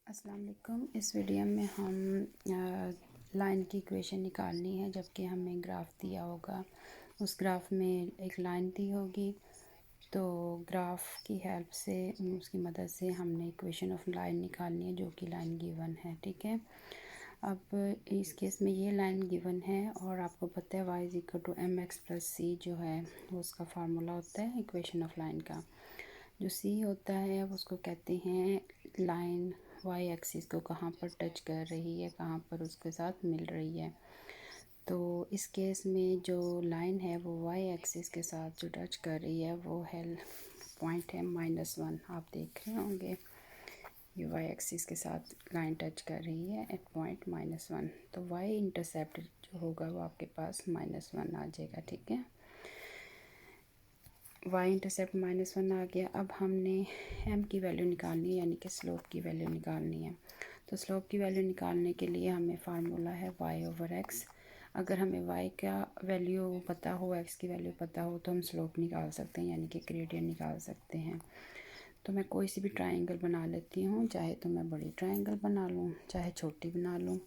अस्सलाम वालेकुम। इस वीडियो में हम लाइन की इक्वेशन निकालनी है, जबकि हमें ग्राफ दिया होगा। उस ग्राफ में एक लाइन दी होगी, तो ग्राफ की हेल्प से उसकी मदद से हमने इक्वेशन ऑफ लाइन निकालनी है, जो कि लाइन गिवन है। ठीक है, अब इस केस में ये लाइन गिवन है और आपको पता है y = mx + c जो है वो उसका फार्मूला होता है इक्वेशन ऑफ लाइन का। जो c होता है उसको कहते हैं लाइन y एक्सिस को कहाँ पर टच कर रही है, कहाँ पर उसके साथ मिल रही है। तो इस केस में जो लाइन है वो y एक्सिस के साथ जो टच कर रही है वो है पॉइंट है -1। आप देख रहे होंगे ये y एक्सिस के साथ लाइन टच कर रही है एट पॉइंट -1। तो y इंटरसेप्ट जो होगा वो आपके पास -1 आ जाएगा। ठीक है, y इंटरसेप्ट -1 आ गया। अब हमने m की वैल्यू निकालनी है, यानी कि स्लोप की वैल्यू निकालनी है। तो स्लोप की वैल्यू निकालने के लिए हमें फार्मूला है y/x। अगर हमें y का वैल्यू पता हो, x की वैल्यू पता हो, तो हम स्लोप निकाल सकते हैं, यानी कि ग्रेडियंट निकाल सकते हैं। तो मैं कोई सी भी ट्रायंगल बना लेती हूँ, चाहे तो मैं बड़ी ट्रायंगल बना लूँ, चाहे छोटी बना लूँ।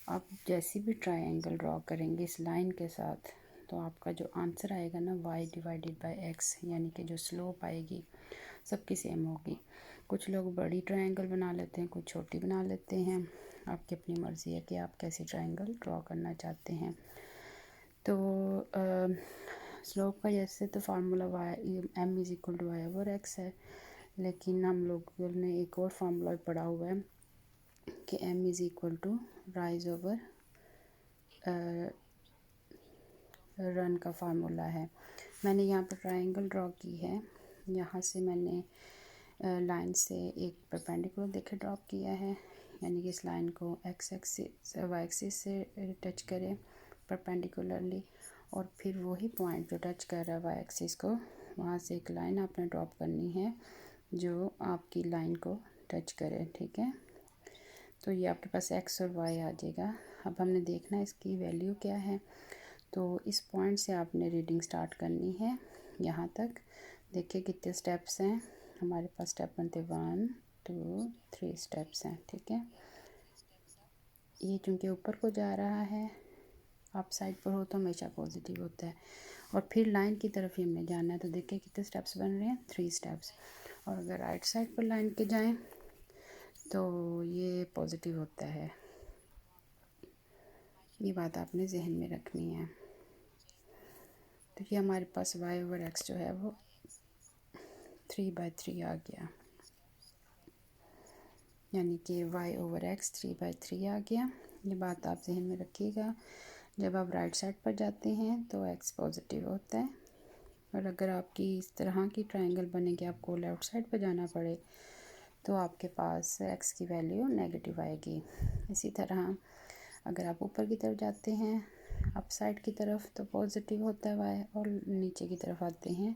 आप जैसी भी ट्रायंगल ड्रॉ करेंगे इस लाइन के साथ, तो आपका जो आंसर आएगा ना y/x, यानी कि जो स्लोप आएगी सबकी सेम होगी। कुछ लोग बड़ी ट्रायंगल बना लेते हैं, कुछ छोटी बना लेते हैं। आपकी अपनी मर्ज़ी है कि आप कैसी ट्रायंगल ड्रॉ करना चाहते हैं। तो स्लोप का जैसे तो फार्मूला m = y/x है, लेकिन हम लोगों ने एक और फार्मूला पढ़ा हुआ है कि m = rise/, रन का फार्मूला है। मैंने यहाँ पर ट्रायंगल ड्रॉ की है। यहाँ से मैंने लाइन से एक परपेंडिकुलर देखे ड्रॉप किया है, यानी कि इस लाइन को x एक्सिस y एक्सिस से टच करें परपेंडिकुलरली, और फिर वही पॉइंट जो टच कर रहा है y एक्सिस को, वहाँ से एक लाइन आपने ड्रॉप करनी है जो आपकी लाइन को टच करे। ठीक है, तो ये आपके पास x और y आ जाएगा। अब हमने देखना है इसकी वैल्यू क्या है। तो इस पॉइंट से आपने रीडिंग स्टार्ट करनी है यहाँ तक। देखिए कितने स्टेप्स हैं हमारे पास। स्टेप बनते 1 2 3 स्टेप्स हैं। ठीक है, ये चूँकि ऊपर को जा रहा है, आप साइड पर हो तो हमेशा पॉजिटिव होता है, और फिर लाइन की तरफ ही हमने जाना है। तो देखिए कितने स्टेप्स बन रहे हैं, 3 स्टेप्स। और अगर राइट साइड पर लाइन के जाएं तो ये पॉजिटिव होता है। ये बात आपने जहन में रखनी है। तो ये हमारे पास y/x जो है वो 3/3 आ गया, यानी कि y/x 3/3 आ गया। ये बात आप जहन में रखिएगा। जब आप राइट साइड पर जाते हैं तो x पॉजिटिव होता है, और अगर आपकी इस तरह की ट्रायंगल बनेगी, आपको लेफ़्ट साइड पर जाना पड़े, तो आपके पास x की वैल्यू नेगेटिव आएगी। इसी तरह अगर आप ऊपर की तरफ जाते हैं, अप साइड की तरफ, तो पॉजिटिव होता है y, और नीचे की तरफ आते हैं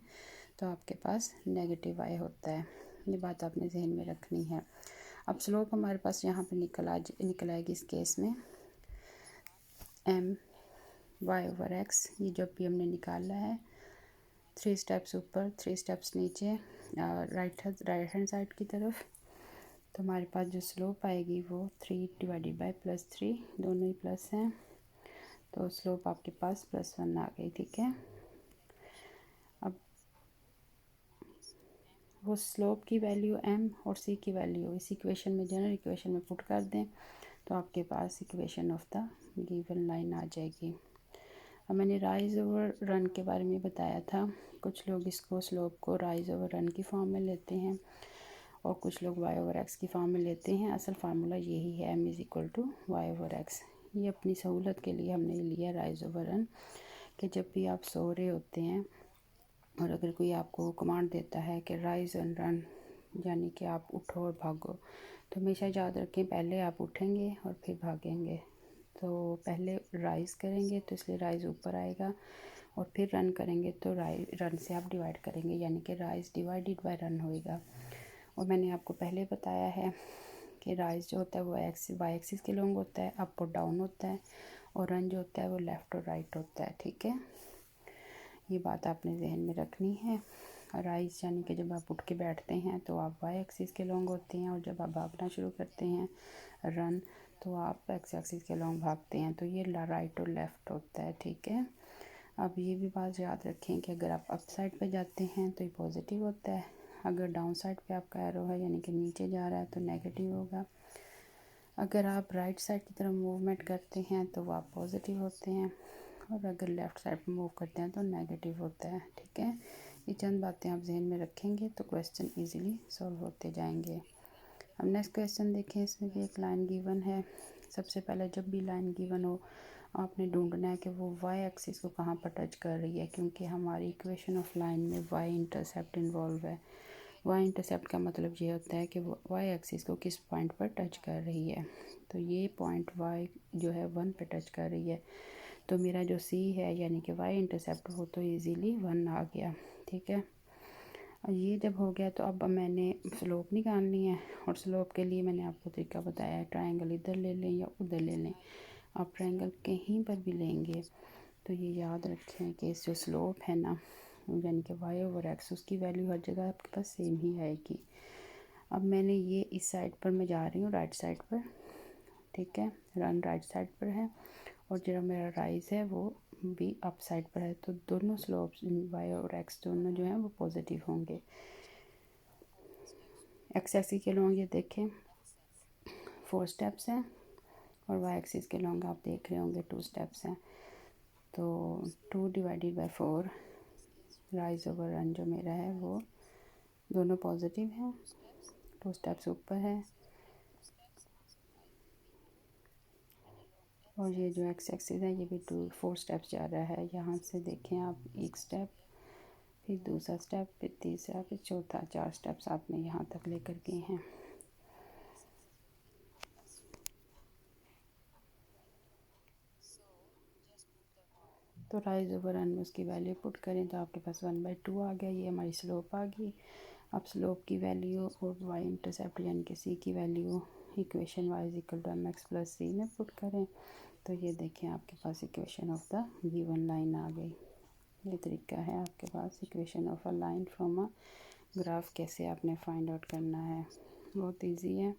तो आपके पास नेगेटिव y होता है। ये बात आपने जहन में रखनी है। अब स्लोप हमारे पास यहाँ पे निकल आएगी इस केस में m y/x। ये जब भी हमने निकाला है 3 स्टेप्स ऊपर 3 स्टेप्स नीचे राइट हैंड साइड की तरफ, तो हमारे पास जो स्लोप आएगी वो 3/+3, दोनों ही प्लस हैं, तो स्लोप आपके पास +1 आ गई। ठीक है, अब वो स्लोप की वैल्यु m और c की वैल्यू इस इक्वेशन में, जनरल इक्वेशन में पुट कर दें, तो आपके पास equation of the given line आ जाएगी। अब मैंने rise/run के बारे में बताया था। कुछ लोग इसको स्लोप को rise/run की फॉर्म में लेते हैं, और कुछ लोग y/x की फॉर्म में लेते हैं। असल फार्मूला यही है, m = y/x। ये अपनी सहूलत के लिए हमने लिया rise/run, कि जब भी आप सो रहे होते हैं और अगर कोई आपको कमांड देता है कि राइज एंड रन, यानी कि आप उठो और भागो, तो हमेशा याद रखें पहले आप उठेंगे और फिर भागेंगे। तो पहले राइज़ करेंगे तो इसलिए राइज़ ऊपर आएगा, और फिर रन करेंगे तो रन से आप डिवाइड करेंगे, यानी कि राइज़ डिवाइडेड बाय रन होएगा। और मैंने आपको पहले बताया है कि राइज़ जो होता है वो वाई एक्सिस के लॉन्ग होता है, अप और डाउन होता है, और रन जो होता है वो लेफ़्ट और राइट होता है। ठीक है, ये बात आपने जहन में रखनी है। राइज यानी कि जब आप उठ के बैठते हैं तो आप वाई एक्सिस के लॉन्ग होते हैं, और जब आप भागना शुरू करते हैं रन तो आप एक्स एक्सिस के लॉन्ग भागते हैं। तो ये राइट और लेफ़्ट होता है, ठीक है। अब ये भी बात याद रखें कि अगर आप अप साइड पे जाते हैं तो ये पॉजिटिव होता है, अगर डाउन साइड पे आपका एरो है यानी कि नीचे जा रहा है तो नेगेटिव होगा। अगर आप राइट साइड की तरफ मूवमेंट करते हैं तो वो आप पॉजिटिव होते हैं, और अगर लेफ़्ट साइड पे मूव करते हैं तो नेगेटिव होता है, ठीक है। ये चंद बातें आप जहन में रखेंगे तो क्वेश्चन इजीली सॉल्व होते जाएंगे। अब नेक्स्ट क्वेश्चन देखें, इसमें भी एक लाइन गिवन है। सबसे पहले जब भी लाइन गिवन हो आपने ढूंढना है कि वो वाई एक्सिस को कहाँ पर टच कर रही है, क्योंकि हमारी इक्वेशन ऑफ लाइन में वाई इंटरसेप्ट इन्वॉल्व है। वाई इंटरसेप्ट का मतलब ये होता है कि वो वाई एक्सिस को किस पॉइंट पर टच कर रही है। तो ये पॉइंट वाई जो है 1 पे टच कर रही है, तो मेरा जो सी है यानी कि वाई इंटरसेप्ट वो तो इजीली 1 आ गया, ठीक है। ये जब हो गया तो अब मैंने स्लोप निकालनी है, और स्लोप के लिए मैंने आपको तरीका बताया है, ट्रायंगल इधर ले लें या उधर ले लें। आप ट्रायंगल कहीं पर भी लेंगे तो ये याद रखें कि इस जो स्लोप है ना यानी कि वाई ओवर एक्स, उसकी वैल्यू हर जगह आपके पास सेम ही आएगी। अब मैंने ये इस साइड पर मैं जा रही हूँ राइट साइड पर, ठीक है, रन राइट साइड पर है, और जो मेरा राइज है वो भी अप साइड पर है, तो दोनों स्लोप्स वाई और एक्स दोनों जो हैं वो पॉजिटिव होंगे। एक्स एक्सिस के लॉन्ग ये देखें 4 स्टेप्स हैं, और वाई एक्सिस के लॉन्ग आप देख रहे होंगे 2 स्टेप्स हैं। तो 2 divided by 4 rise over run जो मेरा है वो दोनों पॉजिटिव हैं, 2 स्टेप्स ऊपर है, और ये जो एक्स एक्सिस है ये भी 4 स्टेप्स जा रहा है। यहाँ से देखें आप, एक स्टेप, फिर दूसरा स्टेप, फिर तीसरा, फिर चौथा, 4 स्टेप्स आपने यहाँ तक लेकर गए हैं। तो राइज ओवर रन में उसकी वैल्यू पुट करें तो आपके पास 1/2 आ गया, ये हमारी स्लोप आ गई। अब स्लोप की वैल्यू और वाई इंटरसेप्ट यानी कि सी की value equation Y is equal to M x plus C में पुट करें, तो ये देखें आपके पास equation of the given line आ गई। ये तरीका है आपके पास equation of a line from a graph कैसे आपने फाइंड आउट करना है, बहुत इजी है।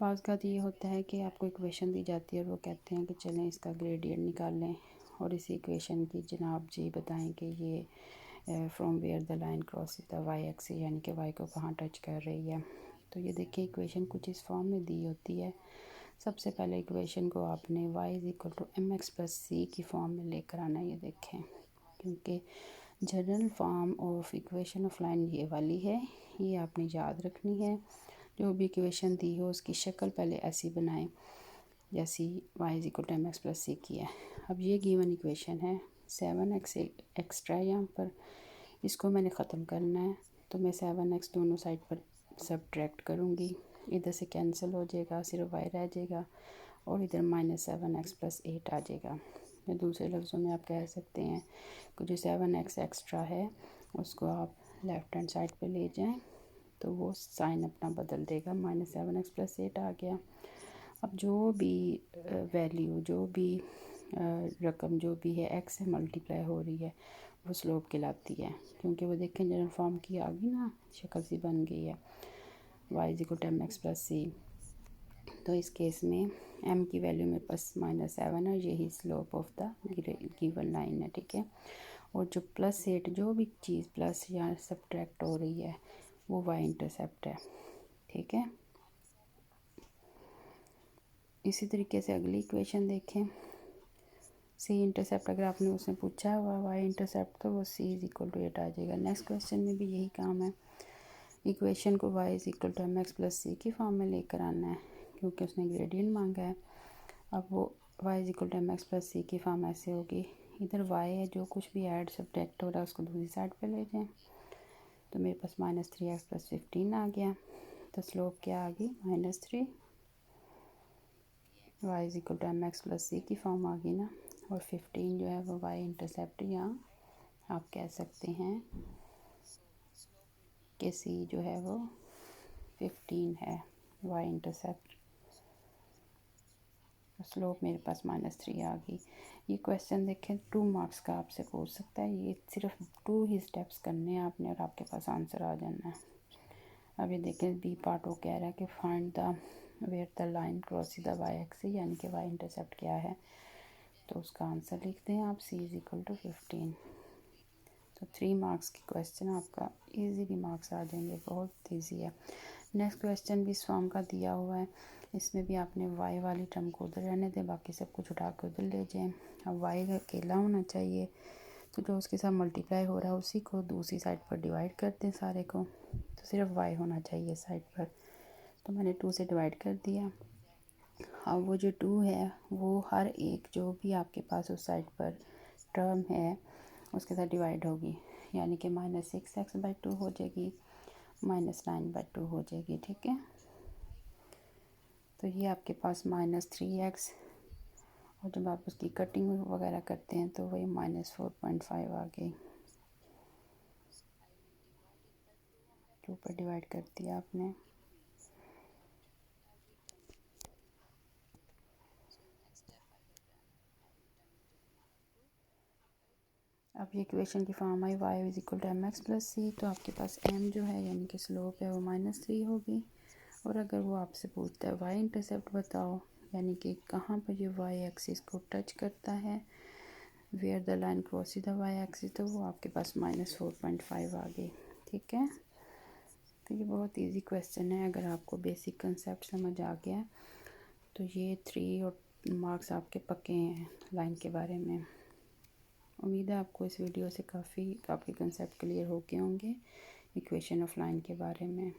बाज़ का ये होता है कि आपको इक्वेशन दी जाती है और वो कहते हैं कि चलें इसका ग्रेडियंट निकाल लें, और इसी इक्वेशन की जनाब जी बताएं कि ये from where the line cross the Y axis यानी कि वाई को कहाँ टच कर रही है। तो ये देखिए इक्वेशन कुछ इस फॉर्म में दी होती है। सबसे पहले इक्वेशन को आपने y is equal to M x plus c की फॉर्म में लेकर आना है, ये देखें, क्योंकि general form of equation of line ये वाली है, ये आपने याद रखनी है। जो भी इक्वेशन दी हो उसकी शक्ल पहले ऐसी बनाएं जैसी y is equal to M x plus c की है। अब ये गिवन इक्वेशन है, 7x एक्स्ट्रा है यहाँ पर, इसको मैंने ख़त्म करना है, तो मैं 7x दोनों साइड पर सब्ट्रैक्ट करूँगी, इधर से कैंसिल हो जाएगा, सिर्फ y रह जाएगा, और इधर -7x प्लस 8 आ जाएगा। या दूसरे लफ्ज़ों में आप कह सकते हैं कि जो 7x एक्स्ट्रा है उसको आप लेफ़्ट हैंड साइड पे ले जाएं तो वो साइन अपना बदल देगा, -7x प्लस 8 आ गया। अब जो भी वैल्यू, जो भी रकम जो भी है x से मल्टीप्लाई हो रही है वो स्लोप कहलाती है, क्योंकि वो देखें जनरल फॉर्म की आ गई ना, शक्ल सी बन गई है y is equal to M x plus c. तो इस केस में m की वैल्यू मेरे पास -7 है, यही slope of the given line है, ठीक है। और जो +8 जो भी चीज़ प्लस या सब्ट्रैक्ट हो रही है वो y इंटरसेप्ट है, ठीक है। इसी तरीके से अगली इक्वेशन देखें, c इंटरसेप्ट अगर आपने उसने पूछा हुआ y इंटरसेप्ट तो वो c इज इक्वल टू 8 आ जाएगा। नेक्स्ट क्वेश्चन में भी यही काम है, इक्वेशन को y is equal to M x plus c की फॉर्म में लेकर आना है, क्योंकि उसने ग्रेडियंट मांगा है। अब वो y is equal to M x plus c की फॉर्म ऐसे होगी, इधर y है, जो कुछ भी ऐड सब्ट्रैक्ट हो रहा है उसको दूसरी साइड पे ले जाएं, तो मेरे पास -3x प्लस 15 आ गया, तो स्लोप क्या आ गई -3, y is equal to M x plus c की फॉर्म आ गई ना, और 15 जो है वो y इंटरसेप्ट, या आप कह सकते हैं कि c जो है वो 15 है y इंटरसेप्ट। स्लोप मेरे पास -3 आ गई। ये क्वेश्चन देखें 2 मार्क्स का आपसे पूछ सकता है। ये सिर्फ 2 ही स्टेप्स करने हैं आपने और आपके पास आंसर आ जाना है। अभी देखें बी पार्ट वो कह रहा है कि find the where the line cross the Y axis, यानी कि वाई इंटरसेप्ट क्या है। तो उसका आंसर लिखते हैं आप, c = 15। तो 3 मार्क्स की क्वेश्चन आपका इजीली मार्क्स आ जाएंगे, बहुत इजी है। नेक्स्ट क्वेश्चन भी इस फॉर्म का दिया हुआ है। इसमें भी आपने y वाली टर्म को उधर रहने दें, बाकी सब कुछ उठा के उधर ले जाएं। अब y अकेला होना चाहिए, तो जो उसके साथ मल्टीप्लाई हो रहा है उसी को दूसरी साइड पर डिवाइड कर दें सारे को, तो सिर्फ y होना चाहिए साइड पर। तो मैंने 2 से डिवाइड कर दिया। अब वो जो 2 है वो हर एक जो भी आपके पास उस साइड पर टर्म है उसके साथ डिवाइड होगी, यानी कि -6x/2 हो जाएगी, -9/2 हो जाएगी। ठीक है, तो ये आपके पास -3x, और जब आप उसकी कटिंग वगैरह करते हैं तो वही -4.5 आ गई। 2 पर डिवाइड कर दिया आपने। अब ये इक्वेशन की form I y = mx + c, तो आपके पास m जो है यानी कि स्लोप है वो -3 होगी। और अगर वो आपसे पूछता है y इंटरसेप्ट बताओ, यानी कि कहाँ पर ये y एक्सिस को टच करता है, where the line cross the y axis, तो वो आपके पास -4.5 आ गई। ठीक है, तो ये बहुत इजी क्वेश्चन है। अगर आपको बेसिक कंसेप्ट समझ आ गया तो ये 3 और मार्क्स आपके पक्के हैं लाइन के बारे में। उम्मीद है आपको इस वीडियो से काफ़ी आपके कंसेप्ट क्लियर हो गए होंगे इक्वेशन ऑफ लाइन के बारे में।